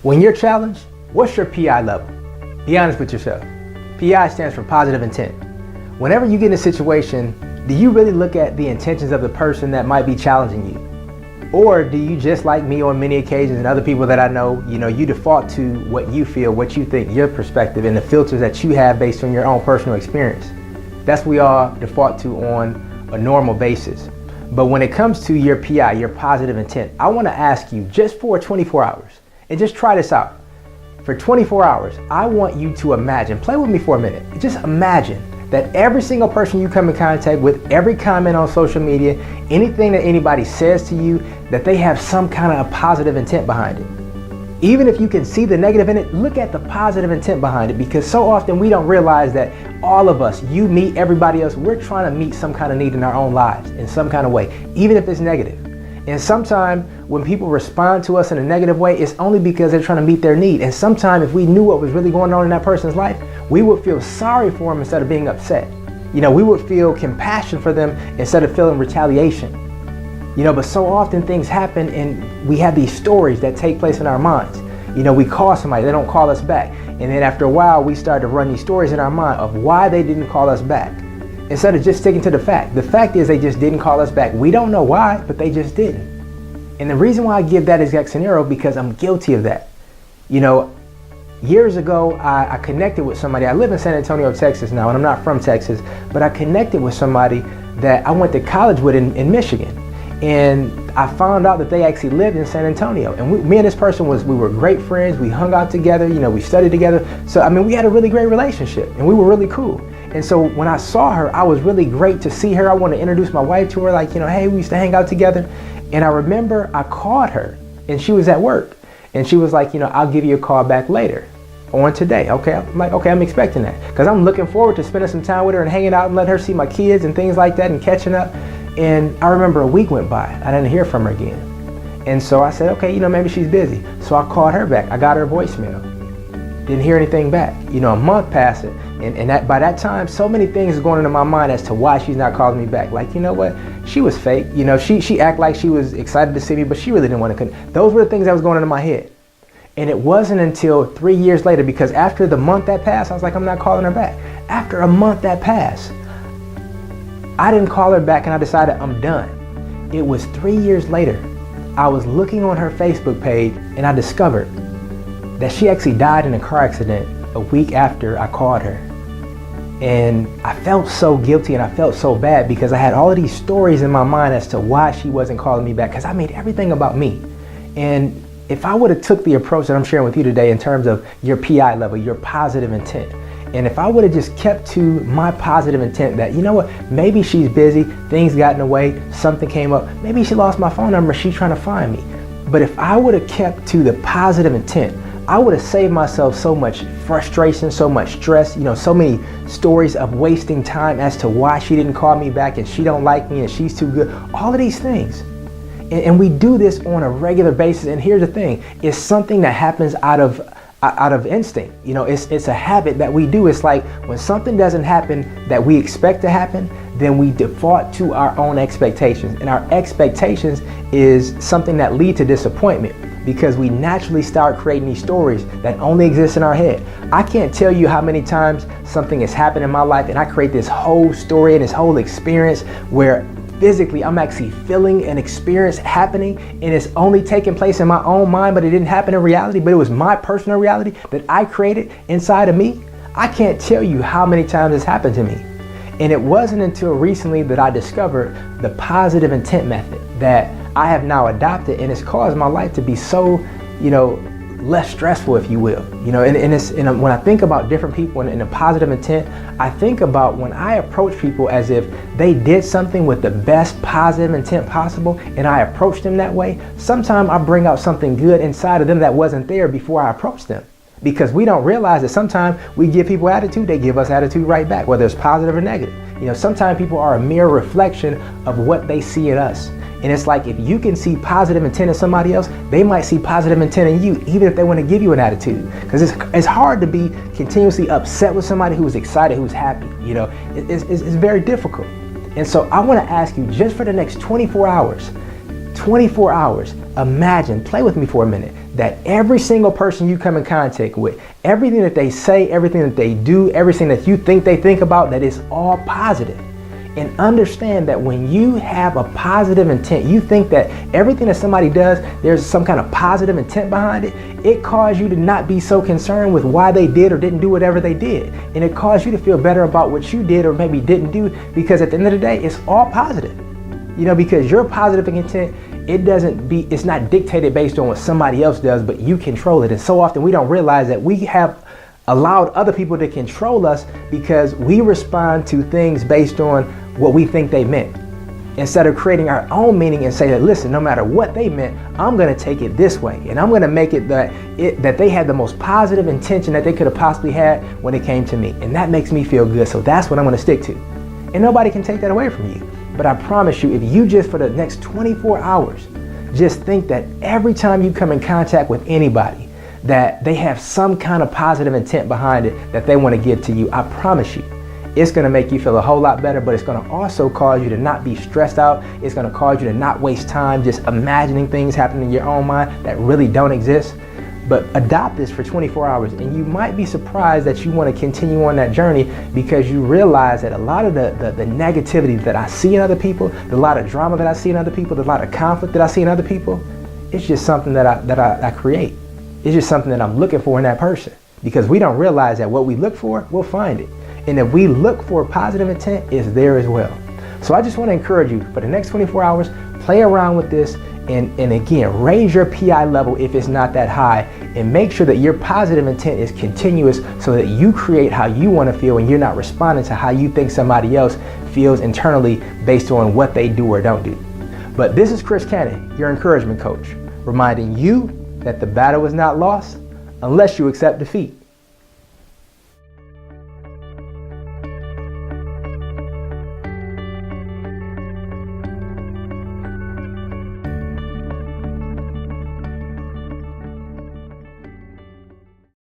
When you're challenged, what's your PI level? Be honest with yourself. PI stands for positive intent. Whenever you get in a situation, do you really look at the intentions of the person that might be challenging you? Or do you, just like me on many occasions and other people that I know, you default to what you feel, what you think, your perspective, and the filters that you have based on your own personal experience? That's what we all default to on a normal basis. But when it comes to your PI, your positive intent, I want to ask you just for 24 hours, and just try this out. For 24 hours, I want you to imagine, play with me for a minute, just imagine that every single person you come in contact with, every comment on social media, anything that anybody says to you, that they have some kind of a positive intent behind it. Even if you can see the negative in it, look at the positive intent behind it, because so often we don't realize that all of us, you, me, everybody else, we're trying to meet some kind of need in our own lives in some kind of way, even if it's negative. And sometimes when people respond to us in a negative way, it's only because they're trying to meet their need. And sometimes if we knew what was really going on in that person's life, we would feel sorry for them instead of being upset. We would feel compassion for them instead of feeling retaliation. But so often things happen and we have these stories that take place in our minds. We call somebody, they don't call us back. And then after a while, we start to run these stories in our mind of why they didn't call us back, instead of just sticking to the fact. The fact is they just didn't call us back. We don't know why, but they just didn't. And the reason why I give that exact scenario, because I'm guilty of that. Years ago, I connected with somebody. I live in San Antonio, Texas now, and I'm not from Texas, but I connected with somebody that I went to college with in Michigan. And I found out that they actually lived in San Antonio. And me and this person we were great friends. We hung out together, we studied together. So, we had a really great relationship and we were really cool. And so when I saw her, I was really great to see her. I wanted to introduce my wife to her, hey, we used to hang out together. And I remember I called her and she was at work. And she was like, I'll give you a call back later on today. Okay, I'm like, okay, I'm expecting that. Because I'm looking forward to spending some time with her and hanging out and letting her see my kids and things like that and catching up. And I remember a week went by. I didn't hear from her again. And so I said, okay, maybe she's busy. So I called her back. I got her voicemail. Didn't hear anything back. A month passed, and that by that time, so many things are going into my mind as to why she's not calling me back. Like, what? She was fake. She acted like she was excited to see me, but she really didn't want to. Those were the things that was going into my head. And it wasn't until 3 years later, because after the month that passed, I was like, I'm not calling her back. After a month that passed, I didn't call her back and I decided I'm done. It was 3 years later. I was looking on her Facebook page and I discovered that she actually died in a car accident a week after I called her. And I felt so guilty and I felt so bad because I had all of these stories in my mind as to why she wasn't calling me back, because I made everything about me. And if I would have took the approach that I'm sharing with you today in terms of your PI level, your positive intent, and if I would have just kept to my positive intent that, maybe she's busy, things got in the way, something came up, maybe she lost my phone number, she's trying to find me. But if I would have kept to the positive intent, I would have saved myself so much frustration, so much stress, so many stories of wasting time as to why she didn't call me back and she don't like me and she's too good, all of these things. And we do this on a regular basis. And here's the thing, it's something that happens out of instinct. It's a habit that we do. It's like when something doesn't happen that we expect to happen, then we default to our own expectations. And our expectations is something that lead to disappointment, because we naturally start creating these stories that only exist in our head. I can't tell you how many times something has happened in my life and I create this whole story and this whole experience where physically I'm actually feeling an experience happening and it's only taking place in my own mind, but it didn't happen in reality, but it was my personal reality that I created inside of me. I can't tell you how many times this happened to me. And it wasn't until recently that I discovered the positive intent method that I have now adopted, and it's caused my life to be so, less stressful, if you will. And when I think about different people and a positive intent, I think about when I approach people as if they did something with the best positive intent possible, and I approach them that way. Sometimes I bring out something good inside of them that wasn't there before I approached them. Because we don't realize that sometimes we give people attitude, they give us attitude right back, whether it's positive or negative. Sometimes people are a mere reflection of what they see in us. And it's like if you can see positive intent in somebody else, they might see positive intent in you, even if they want to give you an attitude. Because it's hard to be continuously upset with somebody who's excited, who's happy. It's very difficult. And so I want to ask you, just for the next 24 hours, imagine, play with me for a minute, that every single person you come in contact with, everything that they say, everything that they do, everything that you think they think about, that is all positive. And understand that when you have a positive intent, you think that everything that somebody does, there's some kind of positive intent behind it, it causes you to not be so concerned with why they did or didn't do whatever they did. And it causes you to feel better about what you did or maybe didn't do, because at the end of the day, it's all positive. You know, because your positive intent, it's not dictated based on what somebody else does, but you control it. And so often we don't realize that we have allowed other people to control us because we respond to things based on what we think they meant, instead of creating our own meaning and say that, listen, no matter what they meant, I'm going to take it this way, and I'm going to make it that they had the most positive intention that they could have possibly had when it came to me, and that makes me feel good, so that's what I'm going to stick to. And nobody can take that away from you. But I promise you, if you just for the next 24 hours just think that every time you come in contact with anybody, that they have some kind of positive intent behind it that they want to give to you, I promise you, it's going to make you feel a whole lot better, but it's going to also cause you to not be stressed out. It's going to cause you to not waste time just imagining things happening in your own mind that really don't exist. But adopt this for 24 hours, and you might be surprised that you want to continue on that journey, because you realize that a lot of the negativity that I see in other people, a lot of drama that I see in other people, a lot of conflict that I see in other people, it's just something that I create. It's just something that I'm looking for in that person, because we don't realize that what we look for, we'll find it. And if we look for positive intent, it's there as well. So I just want to encourage you for the next 24 hours, play around with this, and again, raise your PI level if it's not that high, and make sure that your positive intent is continuous so that you create how you want to feel and you're not responding to how you think somebody else feels internally based on what they do or don't do. But this is Chris Cannon, your encouragement coach, reminding you that the battle is not lost unless you accept defeat.